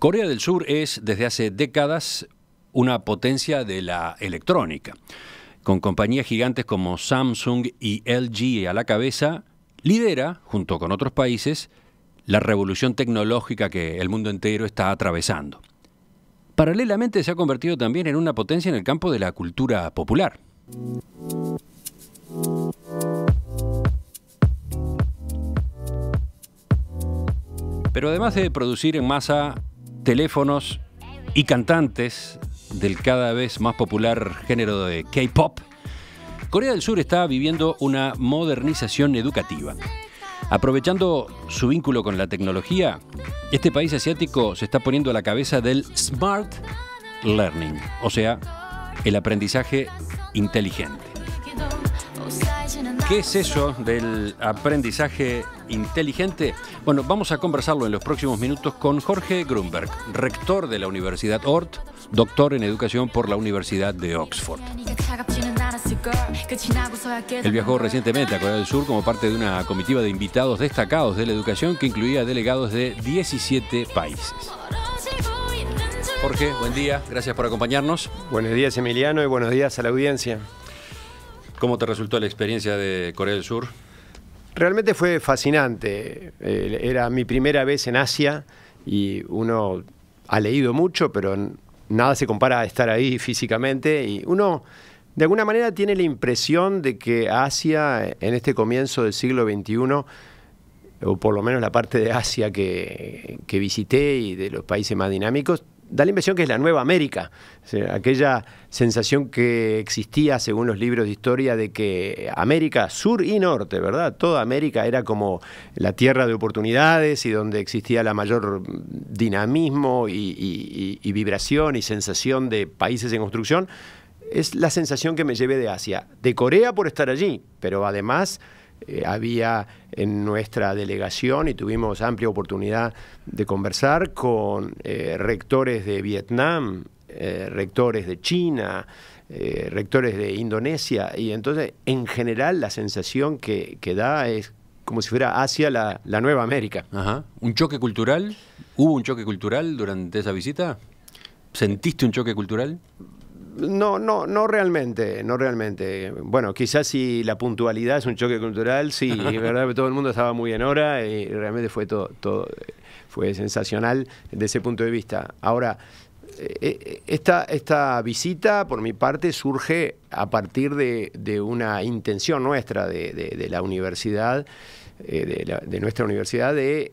Corea del Sur es, desde hace décadas, una potencia de la electrónica. Con compañías gigantes como Samsung y LG a la cabeza, lidera, junto con otros países, la revolución tecnológica que el mundo entero está atravesando. Paralelamente se ha convertido también en una potencia en el campo de la cultura popular. Pero además de producir en masa teléfonos y cantantes del cada vez más popular género de K-pop, Corea del Sur está viviendo una modernización educativa. Aprovechando su vínculo con la tecnología, este país asiático se está poniendo a la cabeza del Smart Learning, o sea, el aprendizaje inteligente. ¿Qué es eso del aprendizaje inteligente? Bueno, vamos a conversarlo en los próximos minutos con Jorge Grunberg, rector de la Universidad Ort, doctor en educación por la Universidad de Oxford. Él viajó recientemente a Corea del Sur como parte de una comitiva de invitados destacados de la educación que incluía delegados de 17 países. Jorge, buen día, gracias por acompañarnos. Buenos días, Emiliano, y buenos días a la audiencia. ¿Cómo te resultó la experiencia de Corea del Sur? Realmente fue fascinante. Era mi primera vez en Asia y uno ha leído mucho, pero nada se compara a estar ahí físicamente. Y uno, de alguna manera, tiene la impresión de que Asia, en este comienzo del siglo XXI, o por lo menos la parte de Asia que visité y de los países más dinámicos, da la impresión que es la nueva América. O sea, aquella sensación que existía según los libros de historia de que América, sur y norte, ¿verdad? Toda América era como la tierra de oportunidades y donde existía la mayor dinamismo y vibración y sensación de países en construcción. Es la sensación que me llevé de Asia. De Corea por estar allí, pero además había en nuestra delegación, y tuvimos amplia oportunidad de conversar con rectores de Vietnam, rectores de China, rectores de Indonesia, y entonces en general la sensación que da es como si fuera Asia la nueva América. Ajá. ¿Un choque cultural? ¿Hubo un choque cultural durante esa visita? ¿Sentiste un choque cultural? No realmente, no realmente. Bueno, quizás si la puntualidad es un choque cultural, sí, es verdad que todo el mundo estaba muy en hora y realmente fue todo fue sensacional desde ese punto de vista. Ahora, esta visita, por mi parte, surge a partir de una intención nuestra de la universidad, de nuestra universidad, de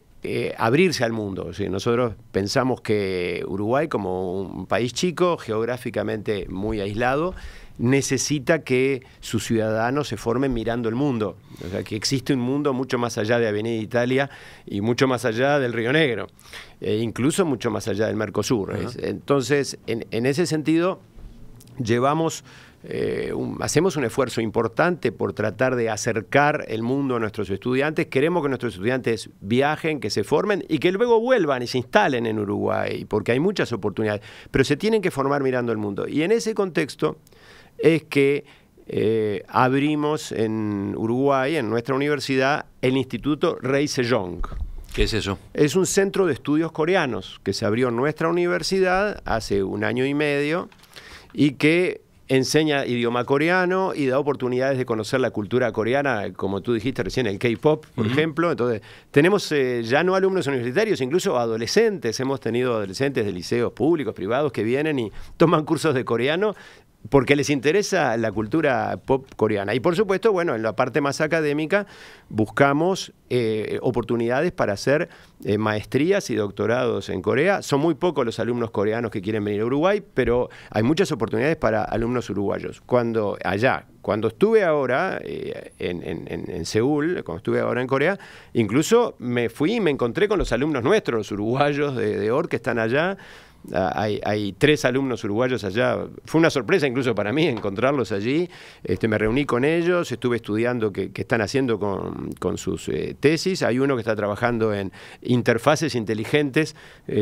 abrirse al mundo. O sea, nosotros pensamos que Uruguay, como un país chico, geográficamente muy aislado, necesita que sus ciudadanos se formen mirando el mundo. O sea, que existe un mundo mucho más allá de Avenida Italia y mucho más allá del Río Negro, incluso mucho más allá del Mercosur. Entonces, en ese sentido, hacemos un esfuerzo importante por tratar de acercar el mundo a nuestros estudiantes. Queremos que nuestros estudiantes viajen, que se formen y que luego vuelvan y se instalen en Uruguay, porque hay muchas oportunidades, pero se tienen que formar mirando el mundo. Y en ese contexto es que abrimos en Uruguay, en nuestra universidad, el Instituto Rey Sejong. ¿Qué es eso? Es un centro de estudios coreanos que se abrió en nuestra universidad hace 1 año y medio y que enseña idioma coreano y da oportunidades de conocer la cultura coreana, como tú dijiste recién, el K-pop, por ejemplo. Entonces, tenemos ya no alumnos universitarios, incluso adolescentes. Hemos tenido adolescentes de liceos públicos, privados, que vienen y toman cursos de coreano porque les interesa la cultura pop coreana. Y por supuesto, bueno, en la parte más académica buscamos oportunidades para hacer maestrías y doctorados en Corea. Son muy pocos los alumnos coreanos que quieren venir a Uruguay, pero hay muchas oportunidades para alumnos uruguayos. Cuando estuve ahora en Seúl, cuando estuve ahora en Corea, incluso me fui y me encontré con los alumnos nuestros, los uruguayos de OR, que están allá. Hay 3 alumnos uruguayos allá. Fue una sorpresa incluso para mí encontrarlos allí. Me reuní con ellos, estuve estudiando qué están haciendo con sus tesis. Hay uno que está trabajando en interfaces inteligentes.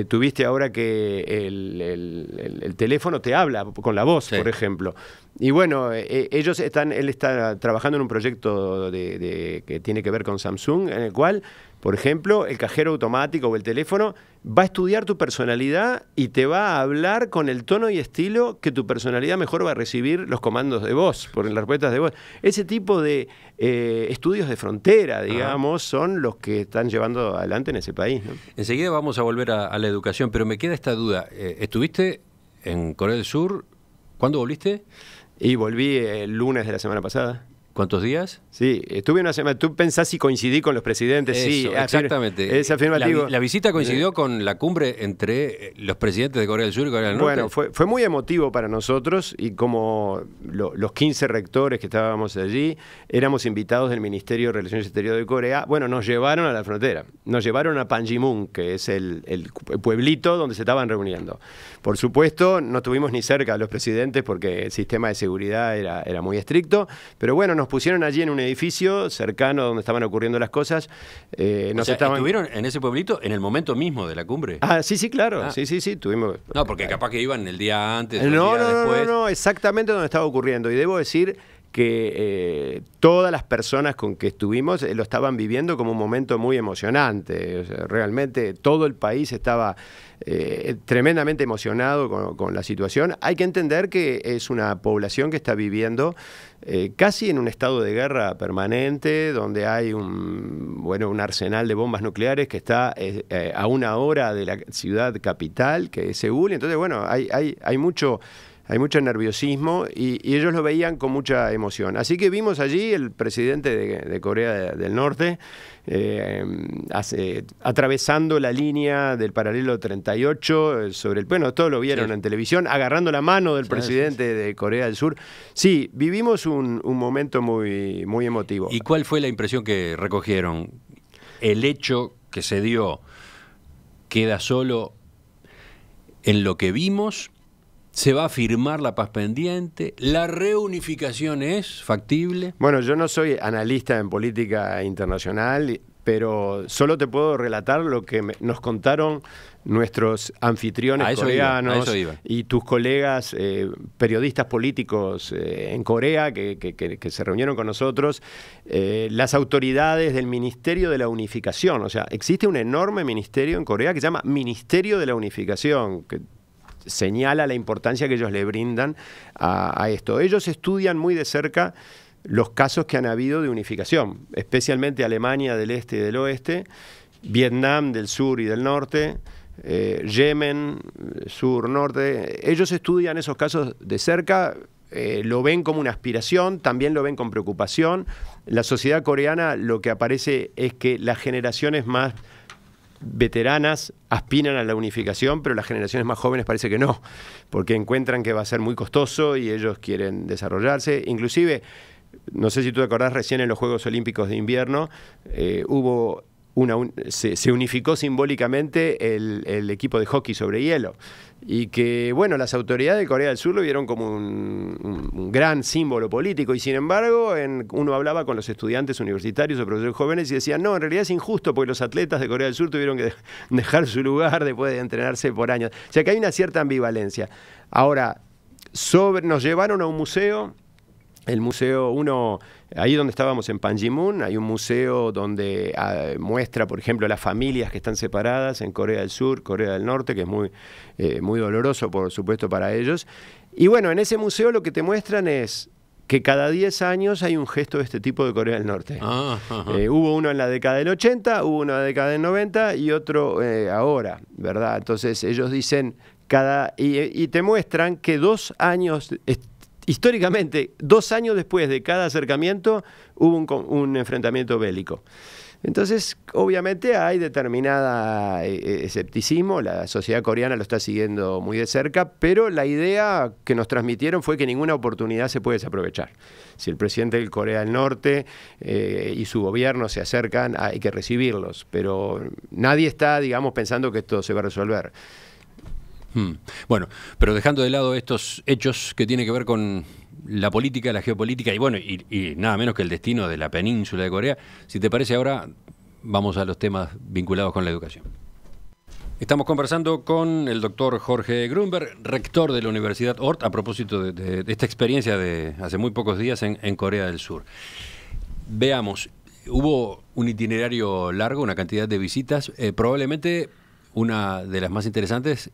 Tuviste ahora que el teléfono te habla con la voz, sí, por ejemplo. Y bueno, él está trabajando en un proyecto que tiene que ver con Samsung, en el cual por ejemplo, el cajero automático o el teléfono va a estudiar tu personalidad y te va a hablar con el tono y estilo que tu personalidad mejor va a recibir los comandos de voz, por las respuestas de voz. Ese tipo de estudios de frontera, digamos, son los que están llevando adelante en ese país, ¿no? Enseguida vamos a volver a la educación, pero me queda esta duda. ¿Estuviste en Corea del Sur? ¿Cuándo volviste? Y volví el lunes de la semana pasada. ¿Cuántos días? Sí, estuve una semana. ¿Tú pensás si coincidí con los presidentes? Eso, sí, exactamente. Es afirmativo. La visita coincidió con la cumbre entre los presidentes de Corea del Sur y Corea del Norte. Bueno, fue muy emotivo para nosotros y como los 15 rectores que estábamos allí, éramos invitados del Ministerio de Relaciones Exteriores de Corea. Bueno, nos llevaron a la frontera. Nos llevaron a Panmunjom, que es el pueblito donde se estaban reuniendo. Por supuesto, no estuvimos ni cerca de los presidentes porque el sistema de seguridad era muy estricto, pero bueno, nos pusieron allí en un edificio cercano a donde estaban ocurriendo las cosas. ¿Estuvieron en ese pueblito en el momento mismo de la cumbre? Ah, sí, claro. Sí, tuvimos... No, porque capaz que iban el día antes o No, el día después. No, exactamente donde estaba ocurriendo. Y debo decir que todas las personas con que estuvimos lo estaban viviendo como un momento muy emocionante. O sea, realmente todo el país estaba tremendamente emocionado con la situación. Hay que entender que es una población que está viviendo casi en un estado de guerra permanente, donde hay un arsenal de bombas nucleares que está a una hora de la ciudad capital, que es Seúl. Entonces, bueno, hay mucho nerviosismo y ellos lo veían con mucha emoción. Así que vimos allí el presidente de Corea del Norte atravesando la línea del paralelo 38 bueno, todos lo vieron en televisión, agarrando la mano del presidente de Corea del Sur. Sí, vivimos un momento muy, muy emotivo. ¿Y cuál fue la impresión que recogieron? ¿El hecho que se dio queda solo en lo que vimos? ¿Se va a firmar la paz pendiente? ¿La reunificación es factible? Bueno, yo no soy analista en política internacional, pero solo te puedo relatar lo que nos contaron nuestros anfitriones coreanos y tus colegas periodistas políticos en Corea que se reunieron con nosotros, las autoridades del Ministerio de la Unificación. O sea, existe un enorme ministerio en Corea que se llama Ministerio de la Unificación, que señala la importancia que ellos le brindan a esto. Ellos estudian muy de cerca los casos que han habido de unificación, especialmente Alemania del Este y del Oeste, Vietnam del Sur y del Norte, Yemen, Sur, Norte. Ellos estudian esos casos de cerca, lo ven como una aspiración, también lo ven con preocupación. En la sociedad coreana lo que aparece es que las generaciones más veteranas aspiran a la unificación, pero las generaciones más jóvenes parece que no, porque encuentran que va a ser muy costoso y ellos quieren desarrollarse. Inclusive, no sé si tú te acordás, recién en los Juegos Olímpicos de Invierno se unificó simbólicamente el equipo de hockey sobre hielo. Y que, bueno, las autoridades de Corea del Sur lo vieron como un gran símbolo político. Y sin embargo, uno hablaba con los estudiantes universitarios o profesores jóvenes y decían, no, en realidad es injusto porque los atletas de Corea del Sur tuvieron que dejar su lugar después de entrenarse por años. O sea que hay una cierta ambivalencia. Ahora, nos llevaron a un museo. El museo, ahí donde estábamos en Panmunjom, hay un museo donde muestra, por ejemplo, las familias que están separadas en Corea del Sur, Corea del Norte, que es muy doloroso, por supuesto, para ellos. Y bueno, en ese museo lo que te muestran es que cada 10 años hay un gesto de este tipo de Corea del Norte. Hubo uno en la década del 80, hubo uno en la década del 90 y otro ahora, ¿verdad? Entonces ellos dicen, y te muestran que 2 años... Históricamente, 2 años después de cada acercamiento, hubo un enfrentamiento bélico. Entonces, obviamente hay determinada escepticismo, la sociedad coreana lo está siguiendo muy de cerca, pero la idea que nos transmitieron fue que ninguna oportunidad se puede desaprovechar. Si el presidente de Corea del Norte y su gobierno se acercan, hay que recibirlos, pero nadie está, digamos, pensando que esto se va a resolver. Bueno, pero dejando de lado estos hechos que tienen que ver con la política, la geopolítica y nada menos que el destino de la península de Corea, si te parece ahora vamos a los temas vinculados con la educación. Estamos conversando con el doctor Jorge Grunberg, rector de la Universidad Ort, a propósito de esta experiencia de hace muy pocos días en Corea del Sur. Veamos, hubo un itinerario largo, una cantidad de visitas, probablemente una de las más interesantes,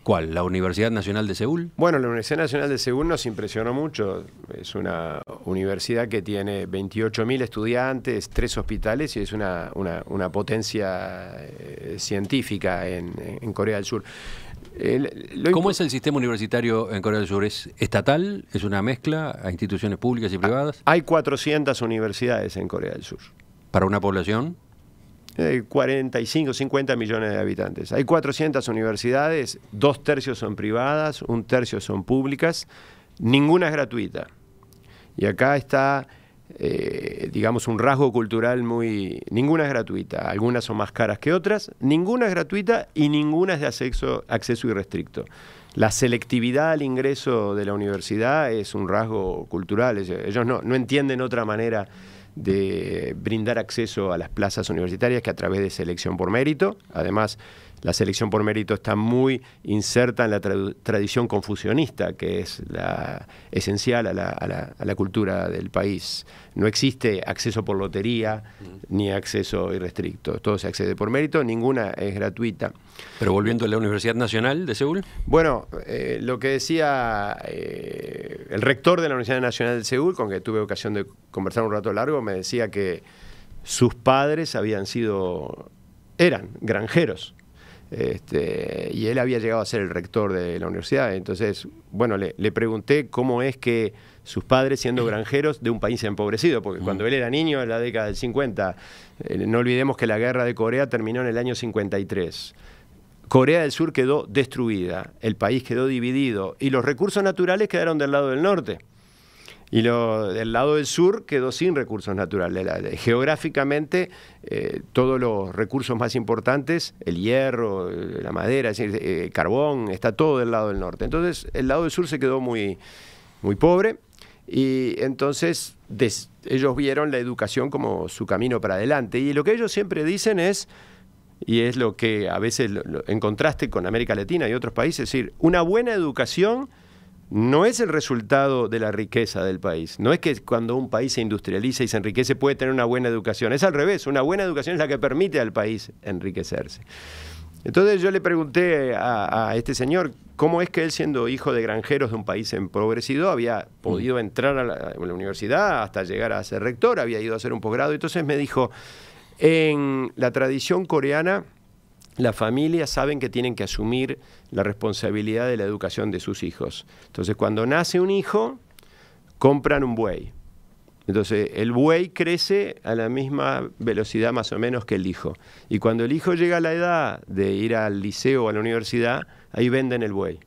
¿cuál? ¿La Universidad Nacional de Seúl? Bueno, la Universidad Nacional de Seúl nos impresionó mucho. Es una universidad que tiene 28.000 estudiantes, 3 hospitales y es una potencia científica en Corea del Sur. ¿Cómo es el sistema universitario en Corea del Sur? ¿Es estatal? ¿Es una mezcla a instituciones públicas y privadas? Hay 400 universidades en Corea del Sur. ¿Para una población? 45, 50 millones de habitantes. Hay 400 universidades, 2/3 son privadas, 1/3 son públicas, ninguna es gratuita. Y acá está, digamos, un rasgo cultural ninguna es gratuita, algunas son más caras que otras, ninguna es gratuita y ninguna es de acceso irrestricto. La selectividad al ingreso de la universidad es un rasgo cultural, ellos no entienden otra manera de brindar acceso a las plazas universitarias que a través de selección por mérito. Además, la selección por mérito está muy inserta en la tradición confucionista, que es esencial a la cultura del país. No existe acceso por lotería ni acceso irrestricto. Todo se accede por mérito, ninguna es gratuita. Pero volviendo a la Universidad Nacional de Seúl. Bueno, lo que decía el rector de la Universidad Nacional de Seúl, con que tuve ocasión de conversar un rato largo, me decía que sus padres eran granjeros. Y él había llegado a ser el rector de la universidad. Entonces, bueno, le pregunté cómo es que sus padres, siendo granjeros de un país empobrecido, porque cuando él era niño, en la década del 50, no olvidemos que la guerra de Corea terminó en el año 53. Corea del Sur quedó destruida, el país quedó dividido y los recursos naturales quedaron del lado del norte. Y del lado del sur quedó sin recursos naturales. Geográficamente, todos los recursos más importantes, el hierro, la madera, es decir, carbón, está todo del lado del norte. Entonces, el lado del sur se quedó muy, muy pobre y entonces ellos vieron la educación como su camino para adelante. Y lo que ellos siempre dicen es, y es lo que a veces en contraste con América Latina y otros países, es decir, una buena educación no es el resultado de la riqueza del país. No es que cuando un país se industrializa y se enriquece puede tener una buena educación. Es al revés. Una buena educación es la que permite al país enriquecerse. Entonces yo le pregunté a este señor cómo es que él, siendo hijo de granjeros de un país empobrecido, había podido entrar a la universidad hasta llegar a ser rector, había ido a hacer un posgrado. Entonces me dijo, en la tradición coreana, las familias saben que tienen que asumir la responsabilidad de la educación de sus hijos. Entonces, cuando nace un hijo, compran un buey. Entonces, el buey crece a la misma velocidad más o menos que el hijo. Y cuando el hijo llega a la edad de ir al liceo o a la universidad, ahí venden el buey.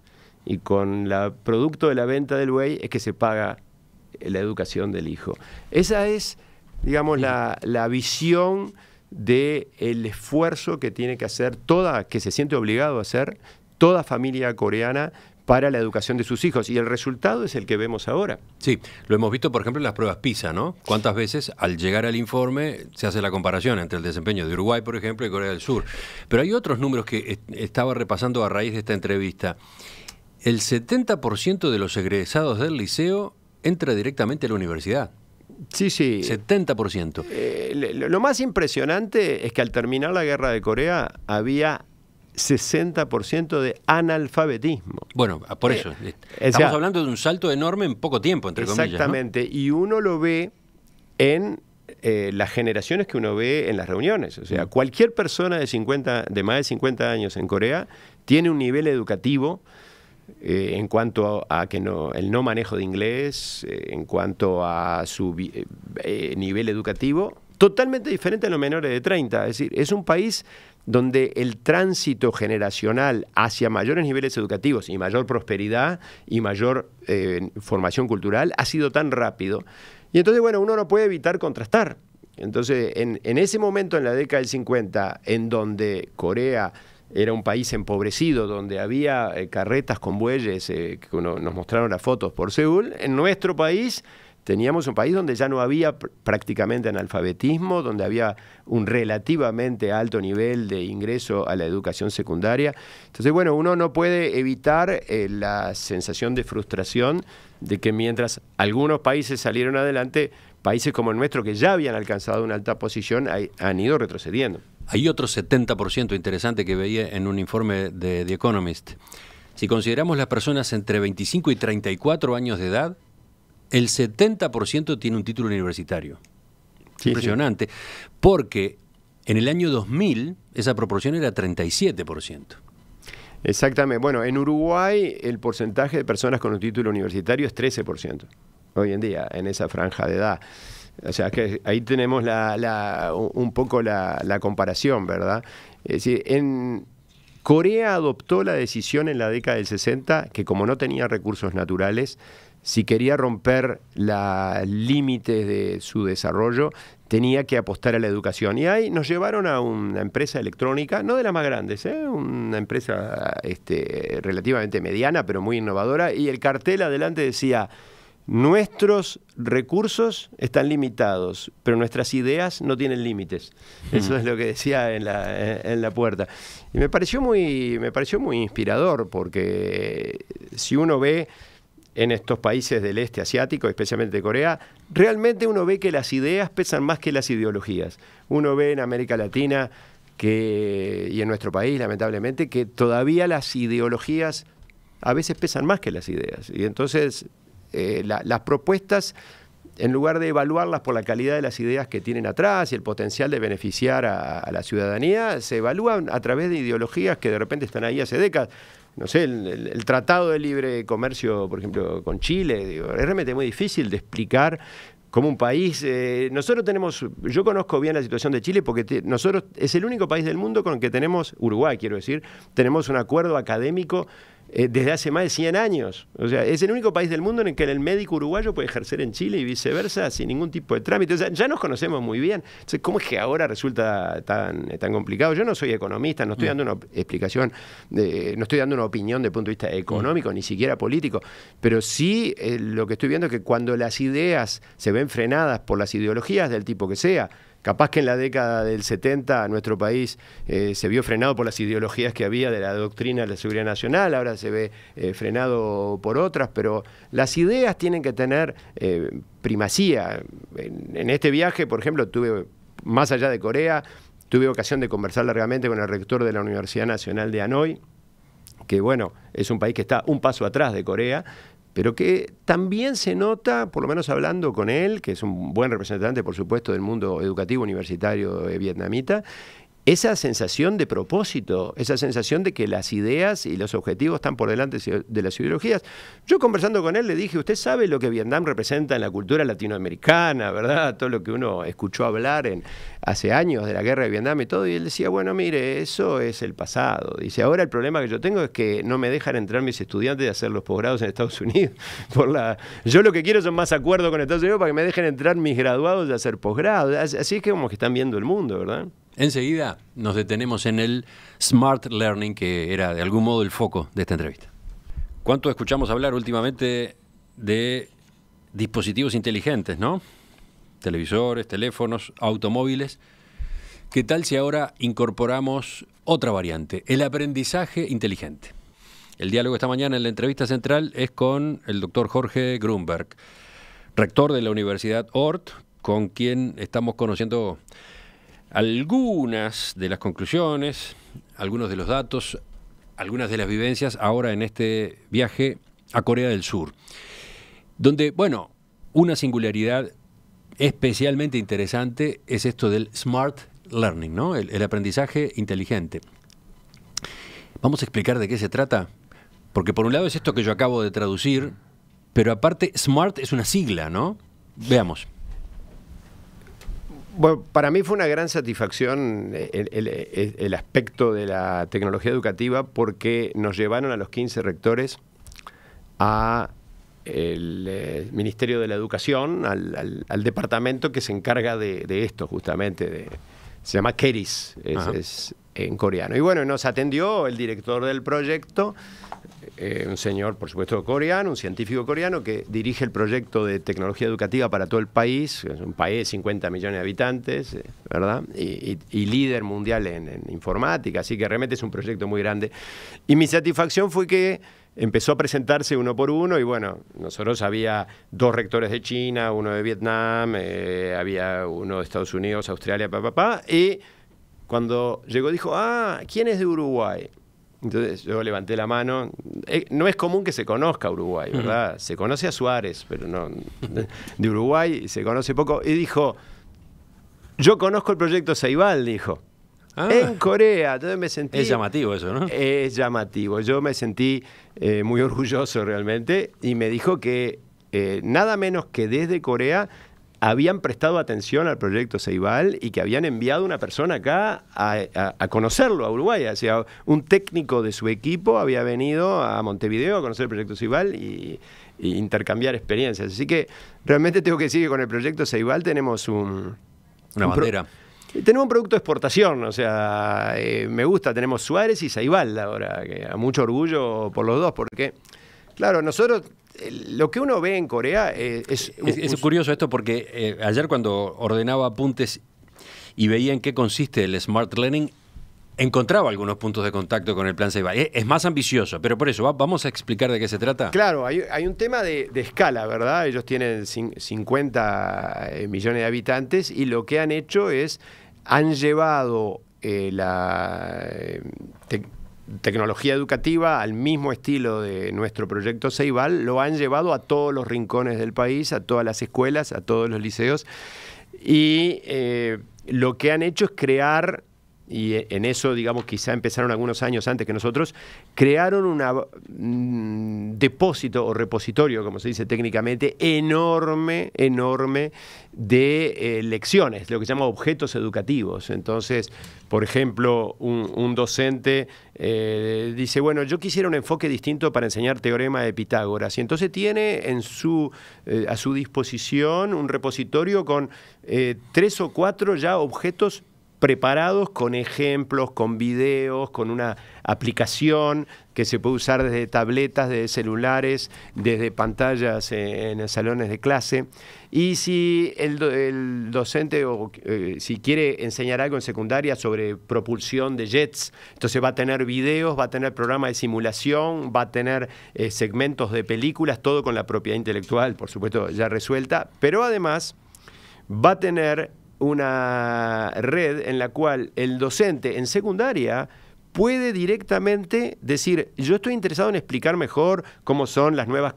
Y con el producto de la venta del buey es que se paga la educación del hijo. Esa es, digamos, la visión del esfuerzo que tiene que hacer que se siente obligado a hacer toda familia coreana para la educación de sus hijos. Y el resultado es el que vemos ahora. Sí, lo hemos visto, por ejemplo, en las pruebas PISA, ¿no? ¿Cuántas veces al llegar al informe se hace la comparación entre el desempeño de Uruguay, por ejemplo, y Corea del Sur? Pero hay otros números que estaba repasando a raíz de esta entrevista. El 70% de los egresados del liceo entra directamente a la universidad. Sí, sí. 70%. Lo más impresionante es que al terminar la guerra de Corea había 60% de analfabetismo. Bueno, por eso. Estamos hablando de un salto enorme en poco tiempo, entre comillas. Exactamente. ¿No? Y uno lo ve en las generaciones que uno ve en las reuniones. O sea, cualquier persona de más de 50 años en Corea tiene un nivel educativo en cuanto a el no manejo de inglés, en cuanto a su nivel educativo, totalmente diferente a los menores de 30. Es decir, es un país donde el tránsito generacional hacia mayores niveles educativos y mayor prosperidad y mayor formación cultural ha sido tan rápido. Y entonces, bueno, uno no puede evitar contrastar. Entonces, en ese momento, en la década del 50, en donde Corea era un país empobrecido, donde había carretas con bueyes, que nos mostraron las fotos por Seúl, en nuestro país teníamos un país donde ya no había prácticamente analfabetismo, donde había un relativamente alto nivel de ingreso a la educación secundaria. Entonces, bueno, uno no puede evitar la sensación de frustración de que mientras algunos países salieron adelante, países como el nuestro, que ya habían alcanzado una alta posición, han ido retrocediendo. Hay otro 70% interesante que veía en un informe de The Economist. Si consideramos las personas entre 25 y 34 años de edad, el 70% tiene un título universitario. Sí, impresionante, sí. Porque en el año 2000 esa proporción era 37%. Exactamente. Bueno, en Uruguay el porcentaje de personas con un título universitario es 13%, hoy en día, en esa franja de edad. O sea, que ahí tenemos un poco la comparación, ¿verdad? Es decir, Corea adoptó la decisión en la década del 60 que, como no tenía recursos naturales, si quería romper los límites de su desarrollo, tenía que apostar a la educación. Y ahí nos llevaron a una empresa electrónica, no de las más grandes, una empresa relativamente mediana, pero muy innovadora, y el cartel adelante decía: nuestros recursos están limitados, pero nuestras ideas no tienen límites. Eso es lo que decía en la puerta. Y me pareció muy inspirador, porque si uno ve en estos países del este asiático, especialmente Corea, realmente uno ve que las ideas pesan más que las ideologías. Uno ve en América Latina y en nuestro país, lamentablemente, que todavía las ideologías a veces pesan más que las ideas. Y entonces las propuestas, en lugar de evaluarlas por la calidad de las ideas que tienen atrás y el potencial de beneficiar a la ciudadanía, se evalúan a través de ideologías que de repente están ahí hace décadas. No sé, el Tratado de Libre Comercio, por ejemplo, con Chile, es realmente muy difícil de explicar cómo un país... yo conozco bien la situación de Chile porque nosotros es el único país del mundo con el que tenemos, Uruguay quiero decir, tenemos un acuerdo académico desde hace más de 100 años. O sea, es el único país del mundo en el que el médico uruguayo puede ejercer en Chile y viceversa sin ningún tipo de trámite. O sea, ya nos conocemos muy bien. Entonces, ¿cómo es que ahora resulta tan complicado? Yo no soy economista, no estoy dando una explicación, no estoy dando una opinión desde el punto de vista económico, ni siquiera político, pero sí lo que estoy viendo es que cuando las ideas se ven frenadas por las ideologías del tipo que sea, capaz que en la década del 70 nuestro país se vio frenado por las ideologías que había de la doctrina de la seguridad nacional, ahora se ve frenado por otras, pero las ideas tienen que tener primacía. En este viaje, por ejemplo, más allá de Corea, tuve ocasión de conversar largamente con el rector de la Universidad Nacional de Hanoi, que bueno, es un país que está un paso atrás de Corea, pero que también se nota, por lo menos hablando con él, que es un buen representante, por supuesto, del mundo educativo universitario vietnamita, esa sensación de propósito, esa sensación de que las ideas y los objetivos están por delante de las ideologías. Yo conversando con él le dije, usted sabe lo que Vietnam representa en la cultura latinoamericana, ¿verdad? Todo lo que uno escuchó hablar hace años de la guerra de Vietnam y todo, y él decía, bueno, mire, eso es el pasado. Dice, ahora el problema que yo tengo es que no me dejan entrar mis estudiantes a hacer los posgrados en Estados Unidos. Yo lo que quiero son más acuerdos con Estados Unidos para que me dejen entrar mis graduados a hacer posgrados. Así es que como que están viendo el mundo, ¿verdad? Enseguida nos detenemos en el Smart Learning, que era de algún modo el foco de esta entrevista. ¿Cuánto escuchamos hablar últimamente de dispositivos inteligentes, ¿no? Televisores, teléfonos, automóviles. ¿Qué tal si ahora incorporamos otra variante, el aprendizaje inteligente? El diálogo esta mañana en la entrevista central es con el doctor Jorge Grunberg, rector de la Universidad Ort, con quien estamos conociendo algunas de las conclusiones, algunos de los datos, algunas de las vivencias ahora en este viaje a Corea del Sur, donde, bueno, una singularidad especialmente interesante es esto del Smart Learning, ¿no? El aprendizaje inteligente. Vamos a explicar de qué se trata, porque por un lado es esto que yo acabo de traducir, pero aparte Smart es una sigla, ¿no? Veamos. Bueno, para mí fue una gran satisfacción el aspecto de la tecnología educativa porque nos llevaron a los 15 rectores a el Ministerio de la Educación, al departamento que se encarga de esto justamente, se llama KERIS, es en coreano. Y bueno, nos atendió el director del proyecto, un señor, por supuesto, coreano, un científico coreano que dirige el proyecto de tecnología educativa para todo el país, es un país de 50 millones de habitantes, ¿verdad? Y líder mundial en informática, así que realmente es un proyecto muy grande. Y mi satisfacción fue que empezó a presentarse uno por uno y bueno, nosotros había 2 rectores de China, uno de Vietnam, había uno de Estados Unidos, Australia, y cuando llegó dijo, ¿quién es de Uruguay? Entonces yo levanté la mano. No es común que se conozca Uruguay, ¿verdad? Se conoce a Suárez, pero no de Uruguay se conoce poco. Y dijo, yo conozco el proyecto Ceibal, dijo. En Corea. Entonces me sentí... Es llamativo eso, ¿no? Es llamativo. Yo me sentí muy orgulloso realmente y me dijo que nada menos que desde Corea habían prestado atención al proyecto Ceibal y que habían enviado una persona acá a conocerlo, a Uruguay. O sea, un técnico de su equipo había venido a Montevideo a conocer el proyecto Ceibal y intercambiar experiencias. Así que realmente tengo que decir que con el proyecto Ceibal tenemos una bandera. Tenemos un producto de exportación, o sea, me gusta, tenemos Suárez y Ceibal ahora, que a mucho orgullo por los dos, porque, claro, nosotros, lo que uno ve en Corea es curioso esto porque ayer cuando ordenaba apuntes y veía en qué consiste el Smart Learning, encontraba algunos puntos de contacto con el plan Ceibal. Es más ambicioso, pero por eso, ¿vamos a explicar de qué se trata? Claro, hay un tema de escala, ¿verdad? Ellos tienen 50 millones de habitantes y lo que han hecho es, han llevado la tecnología educativa al mismo estilo de nuestro proyecto Ceibal, lo han llevado a todos los rincones del país, a todas las escuelas, a todos los liceos, y lo que han hecho es crear, y en eso, digamos, quizá empezaron algunos años antes que nosotros, crearon un depósito o repositorio, como se dice técnicamente, enorme de lecciones, lo que se llama objetos educativos. Entonces, por ejemplo, un docente dice, bueno, yo quisiera un enfoque distinto para enseñar teorema de Pitágoras, y entonces tiene a su disposición un repositorio con 3 o 4 ya objetos preparados con ejemplos, con videos, con una aplicación que se puede usar desde tabletas, desde celulares, desde pantallas en salones de clase. Y si el docente si quiere enseñar algo en secundaria sobre propulsión de jets, entonces va a tener videos, va a tener programa de simulación, va a tener segmentos de películas, todo con la propiedad intelectual, por supuesto, ya resuelta, pero además va a tener una red en la cual el docente en secundaria puede directamente decir, yo estoy interesado en explicar mejor cómo son las nuevas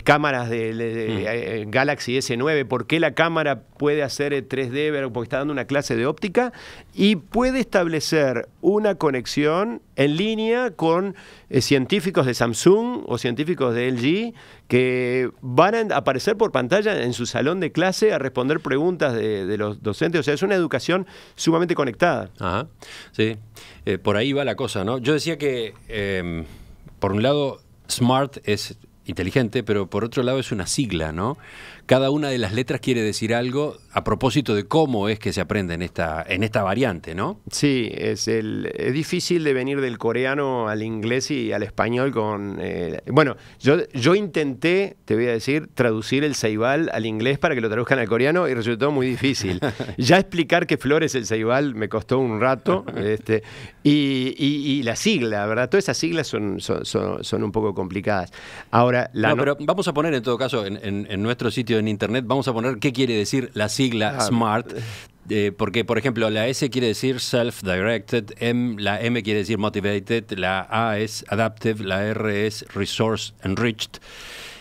cámaras de Galaxy S9, por qué la cámara puede hacer 3D, porque está dando una clase de óptica, y puede establecer una conexión en línea con científicos de Samsung o científicos de LG que van a aparecer por pantalla en su salón de clase a responder preguntas de los docentes. O sea, es una educación sumamente conectada. Ajá, sí. Por ahí va la cosa, ¿no? Yo decía que, por un lado, SMART es inteligente, pero por otro lado es una sigla, ¿no? Cada una de las letras quiere decir algo a propósito de cómo es que se aprende en esta variante, ¿no? Sí, es difícil de venir del coreano al inglés y al español con... bueno, yo intenté, te voy a decir, traducir el Ceibal al inglés para que lo traduzcan al coreano y resultó muy difícil. Ya explicar qué flor es el Ceibal me costó un rato, y la sigla, ¿verdad? Todas esas siglas son un poco complicadas. Ahora, pero vamos a poner en todo caso en nuestro sitio en internet, vamos a poner qué quiere decir la sigla SMART, porque por ejemplo la S quiere decir self-directed, la M quiere decir motivated, la A es adaptive, la R es resource enriched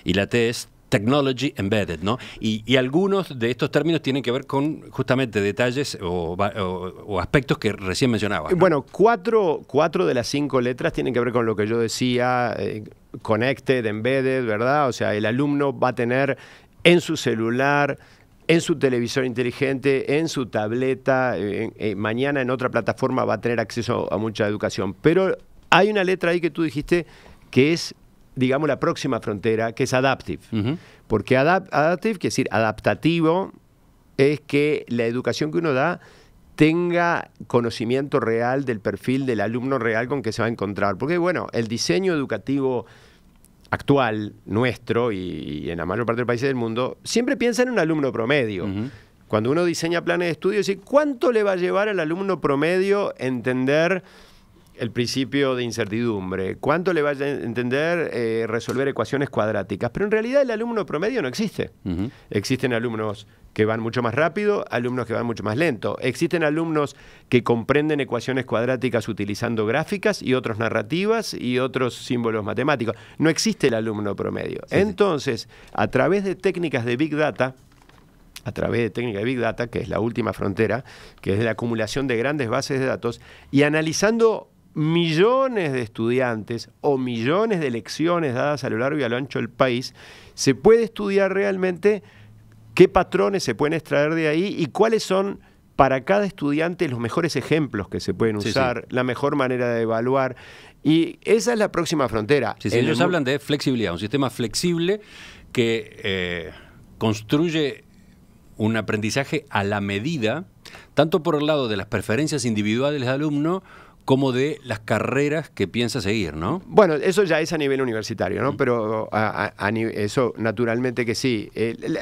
y la T es technology embedded, ¿no? Y algunos de estos términos tienen que ver con justamente detalles o aspectos que recién mencionaba, ¿no? Bueno, cuatro de las 5 letras tienen que ver con lo que yo decía, connected, embedded, ¿verdad? O sea, el alumno va a tener en su celular, en su televisor inteligente, en su tableta, mañana en otra plataforma va a tener acceso a mucha educación. Pero hay una letra ahí que tú dijiste que es, digamos, la próxima frontera, que es adaptive. Porque adaptive quiere decir adaptativo, es que la educación que uno da tenga conocimiento real del perfil del alumno real con que se va a encontrar. Porque, bueno, el diseño educativo actual, nuestro y en la mayor parte de los países del mundo, siempre piensa en un alumno promedio. Cuando uno diseña planes de estudio, dice, ¿cuánto le va a llevar al alumno promedio entender el principio de incertidumbre. ¿Cuánto le va a entender resolver ecuaciones cuadráticas? Pero en realidad el alumno promedio no existe. Existen alumnos que van mucho más rápido, alumnos que van mucho más lento. Existen alumnos que comprenden ecuaciones cuadráticas utilizando gráficas y otros narrativas y otros símbolos matemáticos. No existe el alumno promedio. Entonces, a través de técnicas de Big Data, que es la última frontera, que es la acumulación de grandes bases de datos, y analizando millones de estudiantes o millones de lecciones dadas a lo largo y a lo ancho del país, se puede estudiar realmente qué patrones se pueden extraer de ahí y cuáles son para cada estudiante los mejores ejemplos que se pueden usar, la mejor manera de evaluar. Y esa es la próxima frontera. Ellos hablan de flexibilidad, un sistema flexible que construye un aprendizaje a la medida, tanto por el lado de las preferencias individuales del alumno como de las carreras que piensa seguir, ¿no? Bueno, eso ya es a nivel universitario, ¿no? Pero eso naturalmente que sí.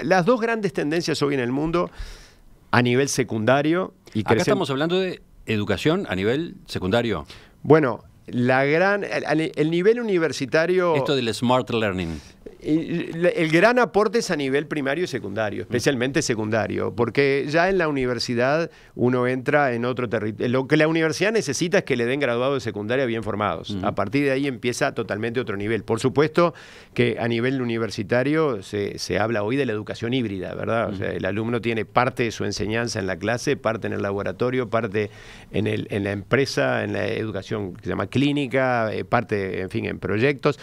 Las dos grandes tendencias hoy en el mundo a nivel secundario y acá estamos hablando de educación a nivel secundario. Bueno, el nivel universitario... Esto del Smart Learning. El gran aporte es a nivel primario y secundario, especialmente secundario, porque ya en la universidad uno entra en otro territorio. Lo que la universidad necesita es que le den graduados de secundaria bien formados. A partir de ahí empieza totalmente otro nivel. Por supuesto que a nivel universitario se habla hoy de la educación híbrida, ¿verdad? O sea, el alumno tiene parte de su enseñanza en la clase, parte en el laboratorio, parte en la empresa, en la educación que se llama clínica, parte, en fin, en proyectos.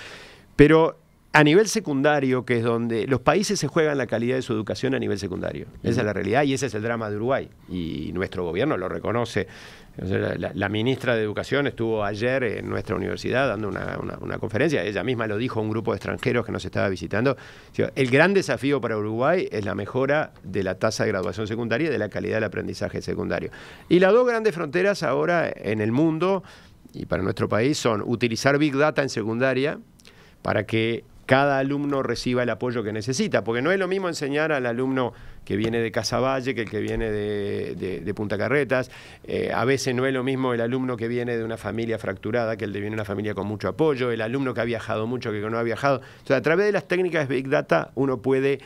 Pero a nivel secundario, que es donde los países se juegan la calidad de su educación a nivel secundario. Esa es la realidad y ese es el drama de Uruguay. Y nuestro gobierno lo reconoce. O sea, la ministra de Educación estuvo ayer en nuestra universidad dando una conferencia. Ella misma lo dijo a un grupo de extranjeros que nos estaba visitando. El gran desafío para Uruguay es la mejora de la tasa de graduación secundaria y de la calidad del aprendizaje secundario. Y las dos grandes fronteras ahora en el mundo y para nuestro país son utilizar Big Data en secundaria para que cada alumno reciba el apoyo que necesita, porque no es lo mismo enseñar al alumno que viene de Casaballe que el que viene de Punta Carretas. A veces no es lo mismo el alumno que viene de una familia fracturada que el que viene de una familia con mucho apoyo, el alumno que ha viajado mucho que no ha viajado. O sea, a través de las técnicas de Big Data uno puede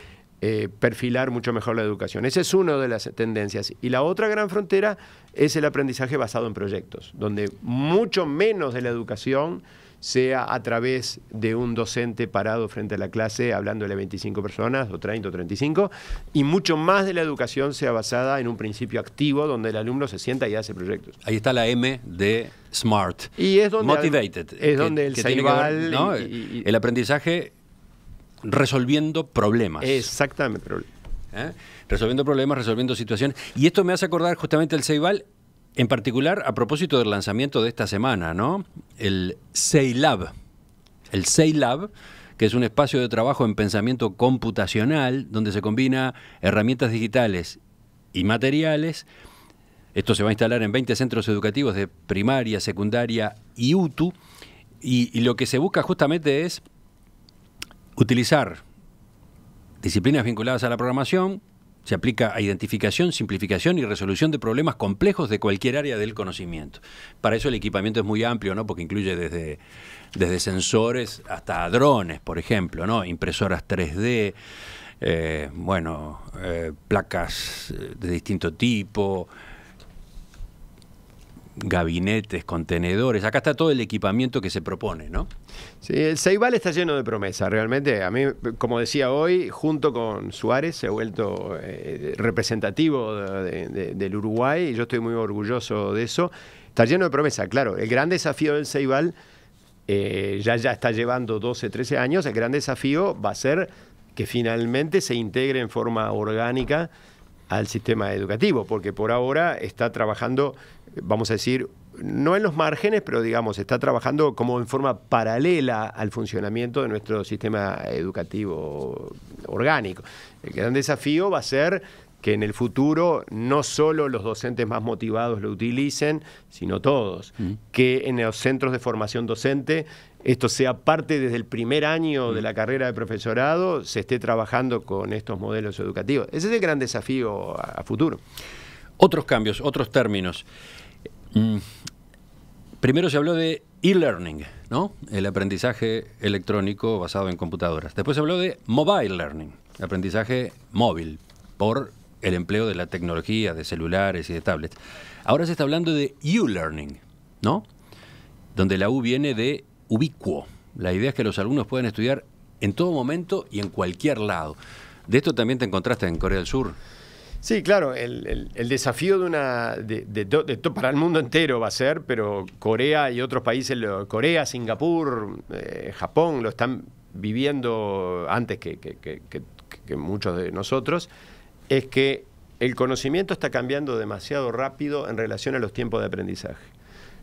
perfilar mucho mejor la educación. Esa es una de las tendencias. Y la otra gran frontera es el aprendizaje basado en proyectos, donde mucho menos de la educación sea a través de un docente parado frente a la clase hablándole a 25 personas, o 30 o 35, y mucho más de la educación sea basada en un principio activo donde el alumno se sienta y hace proyectos. Ahí está la M de Smart. Y es donde Motivated. Es donde el Ceibal... ¿no? El aprendizaje resolviendo problemas. Exactamente. Resolviendo problemas, resolviendo situaciones. Y esto me hace acordar justamente el Ceibal, en particular, a propósito del lanzamiento de esta semana, ¿no? El Ceilab. El Ceilab, que es un espacio de trabajo en pensamiento computacional, donde se combina herramientas digitales y materiales. Esto se va a instalar en 20 centros educativos de primaria, secundaria y UTU. Y lo que se busca justamente es utilizar disciplinas vinculadas a la programación. Se aplica a identificación, simplificación y resolución de problemas complejos de cualquier área del conocimiento. Para eso el equipamiento es muy amplio, ¿no? Porque incluye desde sensores hasta drones, por ejemplo, ¿no? Impresoras 3D, placas de distinto tipo, gabinetes, contenedores. Acá está todo el equipamiento que se propone, ¿no? Sí, el Ceibal está lleno de promesas, realmente. A mí, como decía hoy, junto con Suárez, se ha vuelto representativo del Uruguay, y yo estoy muy orgulloso de eso. Está lleno de promesas, claro. El gran desafío del Ceibal ya está llevando 12, 13 años. El gran desafío va a ser que finalmente se integre en forma orgánica al sistema educativo, porque por ahora está trabajando, vamos a decir, no en los márgenes, pero digamos, está trabajando como en forma paralela al funcionamiento de nuestro sistema educativo orgánico. El gran desafío va a ser que en el futuro no solo los docentes más motivados lo utilicen, sino todos. Que en los centros de formación docente esto sea parte desde el primer año de la carrera de profesorado, se esté trabajando con estos modelos educativos. Ese es el gran desafío a futuro. Otros cambios, otros términos. Primero se habló de e-learning, ¿no? El aprendizaje electrónico basado en computadoras. Después se habló de mobile learning, aprendizaje móvil, por el empleo de la tecnología, de celulares y de tablets. Ahora se está hablando de U-learning, ¿no? Donde la U viene de ubicuo. La idea es que los alumnos puedan estudiar en todo momento y en cualquier lado. ¿De esto también te encontraste en Corea del Sur? Sí, claro, el desafío para el mundo entero va a ser, pero Corea y otros países, Corea, Singapur, Japón, lo están viviendo antes que muchos de nosotros, es que el conocimiento está cambiando demasiado rápido en relación a los tiempos de aprendizaje.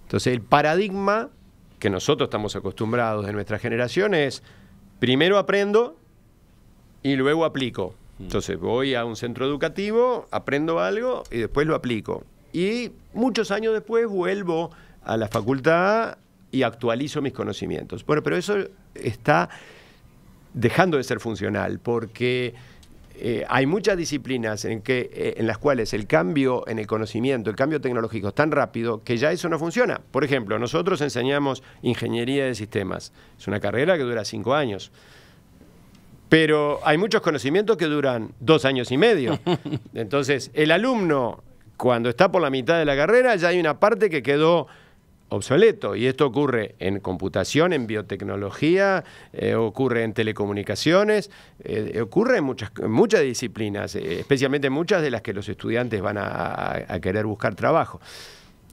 Entonces, el paradigma que nosotros estamos acostumbrados de nuestra generación es, primero aprendo y luego aplico. Entonces voy a un centro educativo, aprendo algo y después lo aplico. Y muchos años después vuelvo a la facultad y actualizo mis conocimientos. Bueno, pero eso está dejando de ser funcional porque hay muchas disciplinas en las cuales el cambio en el conocimiento, el cambio tecnológico es tan rápido que ya eso no funciona. Por ejemplo, nosotros enseñamos ingeniería de sistemas. Es una carrera que dura 5 años. Pero hay muchos conocimientos que duran 2 años y medio. Entonces, el alumno, cuando está por la mitad de la carrera, ya hay una parte que quedó obsoleto. Y esto ocurre en computación, en biotecnología, ocurre en telecomunicaciones, ocurre en muchas disciplinas, especialmente muchas de las que los estudiantes van a querer buscar trabajo.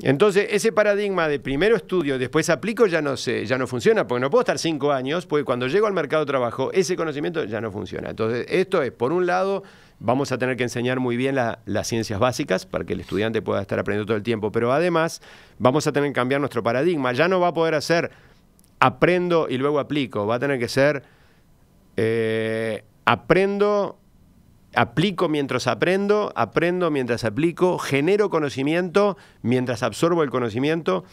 Entonces, ese paradigma de primero estudio, después aplico, ya no funciona, porque no puedo estar 5 años, porque cuando llego al mercado de trabajo, ese conocimiento ya no funciona. Entonces, esto es, por un lado, vamos a tener que enseñar muy bien las ciencias básicas para que el estudiante pueda estar aprendiendo todo el tiempo, pero además vamos a tener que cambiar nuestro paradigma. Ya no va a poder hacer aprendo y luego aplico, va a tener que ser aplico mientras aprendo mientras aplico, genero conocimiento mientras absorbo el conocimiento,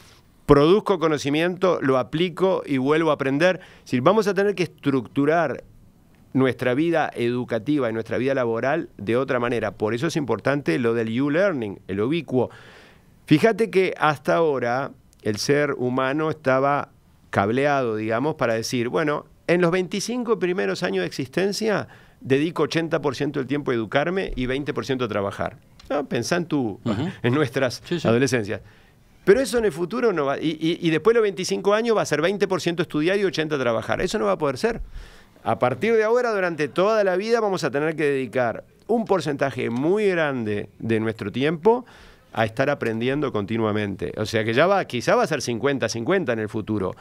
produzco conocimiento, lo aplico y vuelvo a aprender. Es decir, vamos a tener que estructurar nuestra vida educativa y nuestra vida laboral de otra manera. Por eso es importante lo del U-Learning, el ubicuo. Fíjate que hasta ahora el ser humano estaba cableado, digamos, para decir, bueno, en los 25 primeros años de existencia dedico 80% del tiempo a educarme y 20% a trabajar. ¿No? Pensá en nuestras adolescencias. Pero eso en el futuro no va. Y después de los 25 años va a ser 20% estudiar y 80% a trabajar. Eso no va a poder ser. A partir de ahora, durante toda la vida, vamos a tener que dedicar un porcentaje muy grande de nuestro tiempo a estar aprendiendo continuamente. O sea que quizá va a ser 50-50 en el futuro.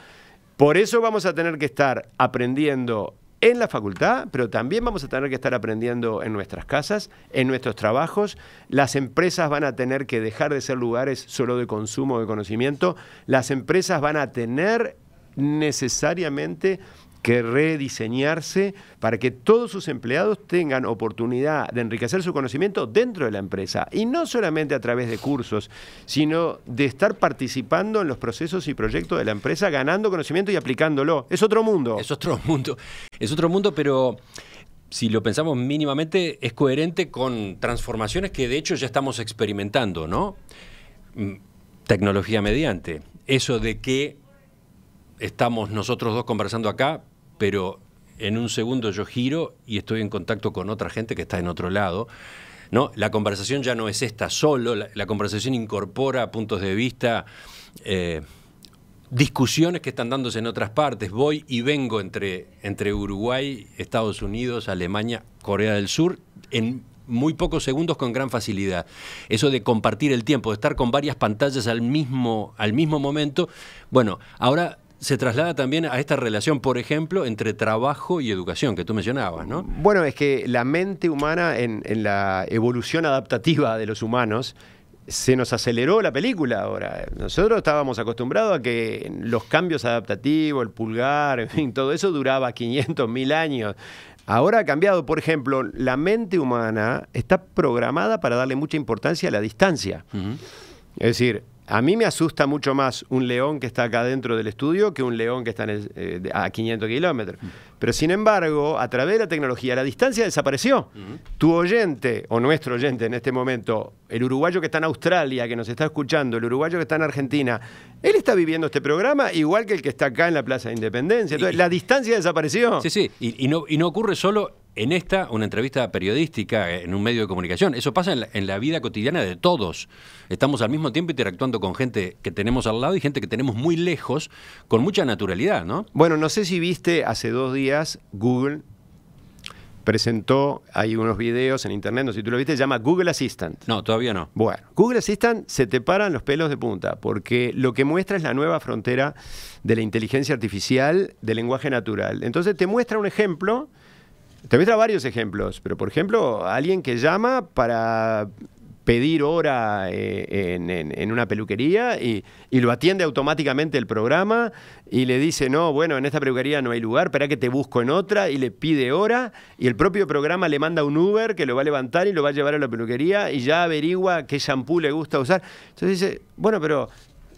Por eso vamos a tener que estar aprendiendo en la facultad, pero también vamos a tener que estar aprendiendo en nuestras casas, en nuestros trabajos. Las empresas van a tener que dejar de ser lugares solo de consumo de conocimiento. Las empresas van a tener necesariamente que rediseñarse para que todos sus empleados tengan oportunidad de enriquecer su conocimiento dentro de la empresa. Y no solamente a través de cursos, sino de estar participando en los procesos y proyectos de la empresa, ganando conocimiento y aplicándolo. Es otro mundo. Es otro mundo. Es otro mundo, pero si lo pensamos mínimamente, es coherente con transformaciones que de hecho ya estamos experimentando, ¿no? Tecnología mediante. Eso de que estamos nosotros dos conversando acá, pero en un segundo yo giro y estoy en contacto con otra gente que está en otro lado, ¿no? La conversación ya no es esta solo, la conversación incorpora puntos de vista, discusiones que están dándose en otras partes. Voy y vengo entre Uruguay, Estados Unidos, Alemania, Corea del Sur, en muy pocos segundos con gran facilidad. Eso de compartir el tiempo, de estar con varias pantallas al mismo momento, bueno, ahora se traslada también a esta relación, por ejemplo, entre trabajo y educación, que tú mencionabas, ¿no? Bueno, es que la mente humana, en la evolución adaptativa de los humanos, se nos aceleró la película ahora. Nosotros estábamos acostumbrados a que los cambios adaptativos, el pulgar, en fin, todo eso duraba 500, 1000 años. Ahora ha cambiado. Por ejemplo, la mente humana está programada para darle mucha importancia a la distancia. Es decir, a mí me asusta mucho más un león que está acá dentro del estudio que un león que está a 500 kilómetros. Pero sin embargo, a través de la tecnología, la distancia desapareció. Tu oyente, o nuestro oyente en este momento, el uruguayo que está en Australia, que nos está escuchando, el uruguayo que está en Argentina, él está viviendo este programa igual que el que está acá en la Plaza de Independencia. Entonces, la distancia desapareció. Sí, sí, y no ocurre solo en una entrevista periodística, en un medio de comunicación. Eso pasa en la vida cotidiana de todos. Estamos al mismo tiempo interactuando con gente que tenemos al lado y gente que tenemos muy lejos, con mucha naturalidad, ¿no? Bueno, no sé si viste, hace 2 días Google presentó, hay unos videos en internet, no sé si tú lo viste, se llama Google Assistant. No, todavía no. Bueno, Google Assistant se te paran los pelos de punta, porque lo que muestra es la nueva frontera de la inteligencia artificial, del lenguaje natural. Entonces te muestra un ejemplo. Te muestra varios ejemplos, pero por ejemplo, alguien que llama para pedir hora en una peluquería y lo atiende automáticamente el programa y le dice, no, bueno, en esta peluquería no hay lugar, espera que te busco en otra, y le pide hora y el propio programa le manda un Uber que lo va a levantar y lo va a llevar a la peluquería y ya averigua qué shampoo le gusta usar. Entonces dice, bueno, pero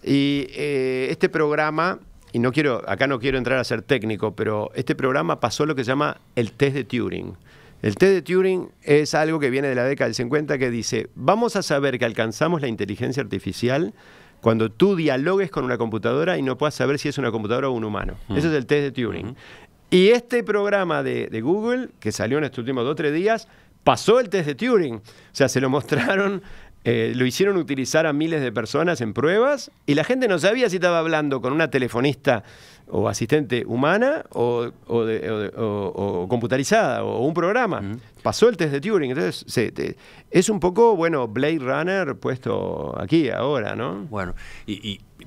este programa... Y acá no quiero entrar a ser técnico, pero este programa pasó lo que se llama el test de Turing. El test de Turing es algo que viene de la década del 50 que dice, vamos a saber que alcanzamos la inteligencia artificial cuando tú dialogues con una computadora y no puedas saber si es una computadora o un humano. Ese es el test de Turing. Y este programa de Google, que salió en estos últimos 2 o 3 días, pasó el test de Turing. O sea, se lo mostraron... lo hicieron utilizar a miles de personas en pruebas y la gente no sabía si estaba hablando con una telefonista o asistente humana o computarizada o un programa. Pasó el test de Turing. Entonces, es un poco, bueno, Blade Runner puesto aquí, ahora, ¿no? Bueno,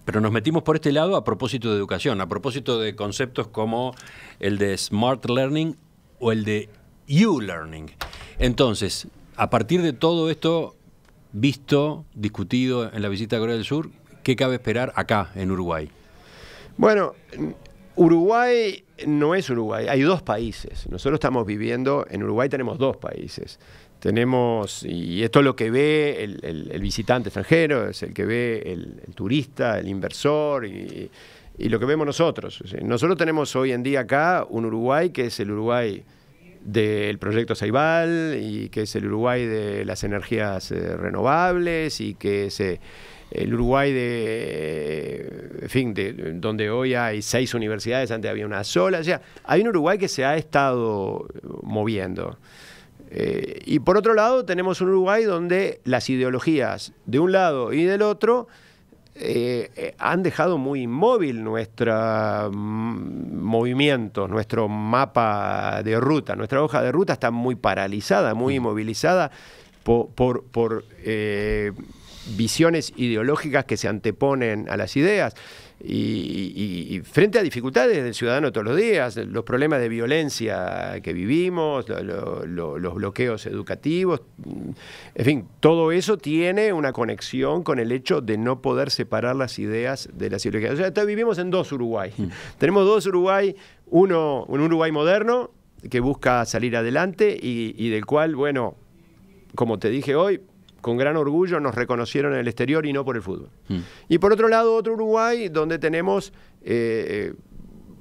pero nos metimos por este lado a propósito de educación, a propósito de conceptos como el de Smart Learning o el de U-Learning. Entonces, a partir de todo esto... visto, discutido en la visita a Corea del Sur, ¿qué cabe esperar acá en Uruguay? Bueno, Uruguay no es Uruguay, hay 2 países. Nosotros estamos viviendo, en Uruguay tenemos 2 países. Tenemos, y esto es lo que ve el visitante extranjero, es el que ve el turista, el inversor y lo que vemos nosotros. Nosotros tenemos hoy en día acá un Uruguay que es el Uruguay del proyecto Ceibal y que es el Uruguay de las energías renovables y que es el Uruguay donde hoy hay 6 universidades, antes había una sola. O sea, hay un Uruguay que se ha estado moviendo. Y por otro lado tenemos un Uruguay donde las ideologías de un lado y del otro han dejado muy inmóvil nuestro movimiento, nuestro mapa de ruta. Nuestra hoja de ruta está muy paralizada, muy inmovilizada por visiones ideológicas que se anteponen a las ideas. Y frente a dificultades del ciudadano todos los días, los problemas de violencia que vivimos, los bloqueos educativos, en fin, todo eso tiene una conexión con el hecho de no poder separar las ideas de las ideologías. O sea, vivimos en 2 Uruguay. Tenemos 2 Uruguay, un Uruguay moderno que busca salir adelante y del cual, bueno, como te dije hoy, con gran orgullo nos reconocieron en el exterior y no por el fútbol. Y por otro lado, otro Uruguay donde tenemos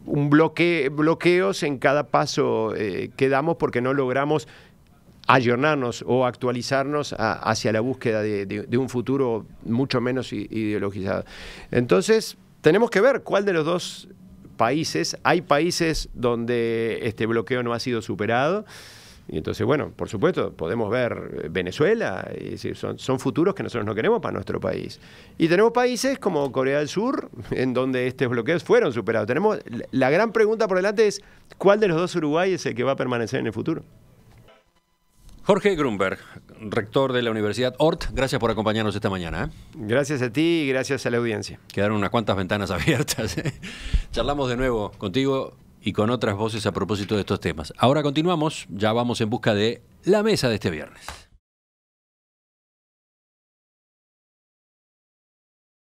bloqueos en cada paso que damos porque no logramos ayornarnos o actualizarnos hacia la búsqueda de un futuro mucho menos ideologizado. Entonces, tenemos que ver cuál de los 2 países, hay países donde este bloqueo no ha sido superado. Y entonces, bueno, por supuesto, podemos ver Venezuela, y decir, son futuros que nosotros no queremos para nuestro país. Y tenemos países como Corea del Sur, en donde estos bloqueos fueron superados. La gran pregunta por delante es, ¿cuál de los 2 Uruguay es el que va a permanecer en el futuro? Jorge Grunberg, rector de la Universidad Ort, gracias por acompañarnos esta mañana. Gracias a ti y gracias a la audiencia. Quedaron unas cuantas ventanas abiertas. Charlamos de nuevo contigo y con otras voces a propósito de estos temas. Ahora continuamos, ya vamos en busca de la mesa de este viernes.